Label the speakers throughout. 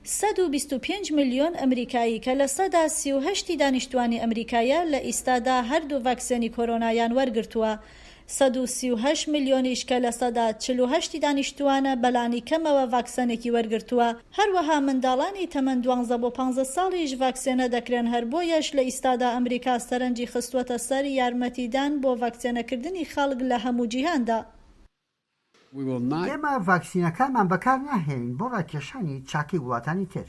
Speaker 1: 125 ملیۆن ئەمریکایی کە لە سەدا 38 دانیشتوانی ئەمریکایە لە ئیستادا هەردوو ڤاکسینی کۆرۆنایان وەرگرتووە. 138 ملیۆنیش کە لە سەدا 48 دانیشتوانە بەلانی کەمەوە ڤاکسینێکی وەرگرتووە. هەروەها منداڵانی تەمەن 12 بۆ 15 ساڵیش ڤاکسینە دەکرێن، هەر بۆیەش لە ئیستادا ئەمریکا سەرنجی خستووەتە سەر یارمەتیدان بۆ ڤاکسینەکردنی خەڵک لە هەموو جیهاندا.
Speaker 2: ئێمە ڤاکسینەکانمان بەکار ناهێنین بۆ ڕاکێشانی چاکی وڵاتانی تر.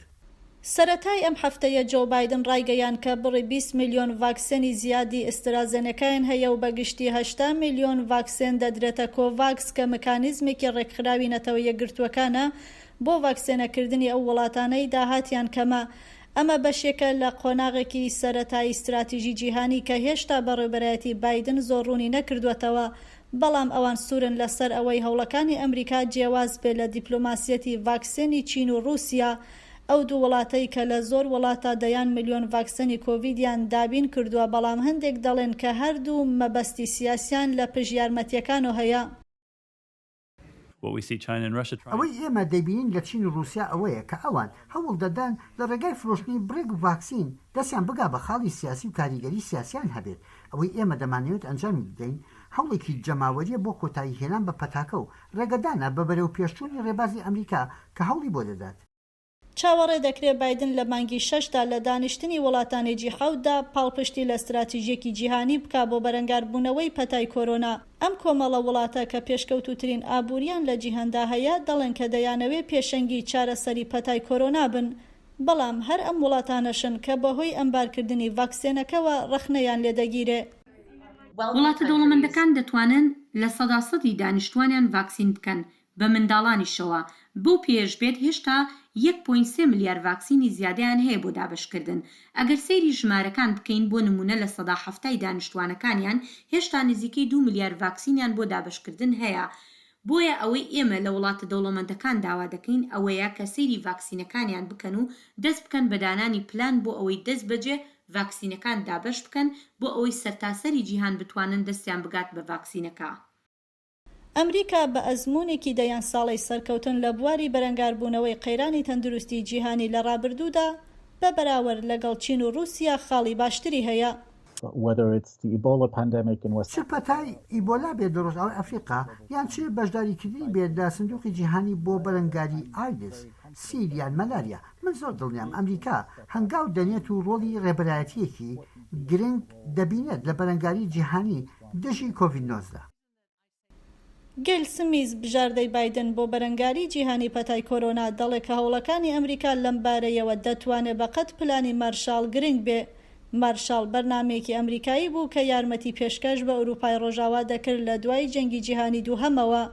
Speaker 1: سەرەتای ئەم هەفتەیە جۆ بایدن ڕایگەیان کە بڕی 20 ملیۆن ڤاکسینی زیادی ئەسترازێنەکایان هەیە و بەگشتی 80 ملیۆن ڤاکسین دەدرێتە کۆڤاکس کە مەکانیزمێکی ڕێکخراوی نەتەوە یەکگرتووەکانە بۆ ڤاکسینەکردنی ئەو وڵاتانەی داهاتیان کەمە. ئەمە بەشێکە لە قۆناغێکی سەرەتایی استراتیژی جیهانی کە هێشتا بەڕێوەبەرایەتی بایدن زۆر ڕوونی نەکردووەتەوە، بەڵام ئەوان سوورن لەسەر ئەوەی هەوڵەکانی ئەمریکا جیاواز بێ لە دیپلۆماسیەتی ڤاکسینی چین و رووسیا، ئەو دوو وڵاتەی کە لە زۆر وڵاتە دەیان ملیۆن ڤاکسینی کۆڤیدیان دابین کردووە، بەڵام هەندێک دەڵێن کە هەردوو مەبەستی سیاسیان لە پشت یارمەتیەکانەوە هەیە.
Speaker 2: ئەوەی ئێمە دەبینین لە چین و رووسیا ئەوەیە کە ئەوان هەوڵ دەدان لە ڕێگای فرۆشتنی برێک و ڤاکسین دەستیان بگا بە خاڵی سیاسی و کاریگەری سیاسیان هەبێت. ئەوەی ئێمە دەمانەوێت ئەنجامی بدەین هەوڵێکی جەماوەریە بۆ کۆتایی هێنان بە پەتاکە و ڕێگەدانە بە بەرەو پێشچوونی ڕێبازی ئەمریکا کە هەوڵی بۆ دەدات.
Speaker 1: چاوەڕێ دەکرێت بایدن لە مانگی 6دا لە دانیشتنی وڵاتانی جیحەوتدا پاڵپشتی لە استراتیژیەکی جیهانی بکا بۆ بەرەنگاربوونەوەی پەتای کۆرۆنا. ئەم کۆمەڵە وڵاتە کە پێشکەوتوترین ئابووریان لە جیهاندا هەیە دەڵێن کە دەیانەوێت پێشەنگی چارەسەری پەتای کۆرۆنا بن، بەڵام هەر ئەم وڵاتانەشن کە بەهۆی ئەمبارکردنی ڤاکسینەکەوە ڕەخنەیان لێدەگیرێ.
Speaker 3: وڵاتە دەوڵەمەندەکان دەتوانن لە 100% دانیشتوانیان ڤاکسین بکەن بە منداڵانیشەوە. بۆ پێشبێت هێشتا 1.3 ملیار ڤاکسینی زیادیان هەیە بۆ دابشکردن. ئەگەر سەیری ژمارەکان بکەین بۆ نمونە لە 170 دانیشتوانەکانیان هێشتا نزیکەی 2 ملیار ڤاکسینیان بۆ دابشکردن هەیە. بۆیە ئەوەی ئێمە لە وڵاتە دەوڵەمەندەکان داوا دەکەین ئەوەیە کە سەیری ڤاکسینەکانیان بکەن و دەست بکەن بە دانانی پلان بۆ ئەوەی دەست بەجێ ڤاکسینەکان دابش بکەن بۆ ئەوەی سەرتاسەری جیهان بتوانن دەستیان بگات بە ڤاکسینەکە.
Speaker 1: ئەمریکا بە ئەزموونێکی دەیان ساڵی سەرکەوتن لە بواری بەرەنگاربوونەوەی قەیرانی تەندروستی جیهانی لە ڕابردوودا بە بەراورد لەگەڵ چین و رووسیا خاڵی باشتری هەیە.
Speaker 2: چ پەتای ئیبۆلا بێت لە ڕۆژئاوای ئەفریقا یان چ بەشداریکردنی بێت لە سندوقی جیهانی بۆ بەرەنگاری ئایدس، سیل یان مەلاریا، من زۆر دڵنیام ئەمریکا هەنگاو دەنێت و ڕۆڵی ڕێبەرایەتیەکی گرنگ دەبینێت لە بەرەنگاری جیهانی دژی کۆڤید-19.
Speaker 1: گیل سمیز بژاردەی بایدن بۆ بەرەنگاری جیهانی پەتای کۆرۆنا دەڵێت کە هەوڵەکانی ئەمریکا لەم بارەیەوە دەتوانێت بەقەت پلانی مارشال گرنگ بێ. مارشال بەرنامەیەکی ئەمریکایی بوو کە یارمەتی پێشکەش بە ئەوروپای ڕۆژاوا دەکرد لە دوای جەنگی جیهانی دووهەمەوە.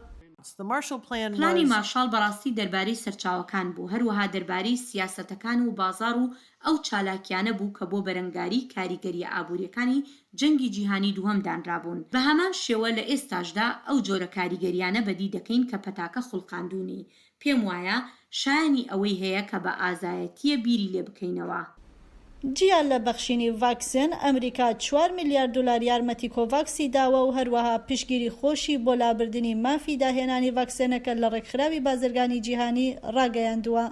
Speaker 3: پلانی مارشال بەڕاستی دەربارەی سەرچاوەکان بوو، هەروەها دەربارەی سیاسەتەکان و بازار و ئەو چالاکیانە بوو کە بۆ بەرەنگاری کاریگەری ئابوووریەکانی جەنگی جیهانی دووهەم دانرابوون. بە هەمان شێوە لە ئێستاشدا ئەو جۆرە کاریگەریانە بەدی دەکەین کە پەتاکە خوڵقاندوونی. پێم وایە شایانی ئەوەی هەیە کە بە ئازایەتیە بیری لێ بکەینەوە.
Speaker 1: جیان لە بەخشینی ڤاکسین ئەمریکا 4 میلیارد دلار یارمەتی کۆڤاکسی داوە و هەروەها پشگیری خۆشی بۆ لابردنی مافی داهێنانی ڤاکسینەکە لە ڕێکخراوی بازرگانی جیهانی ڕاگەیاندووە.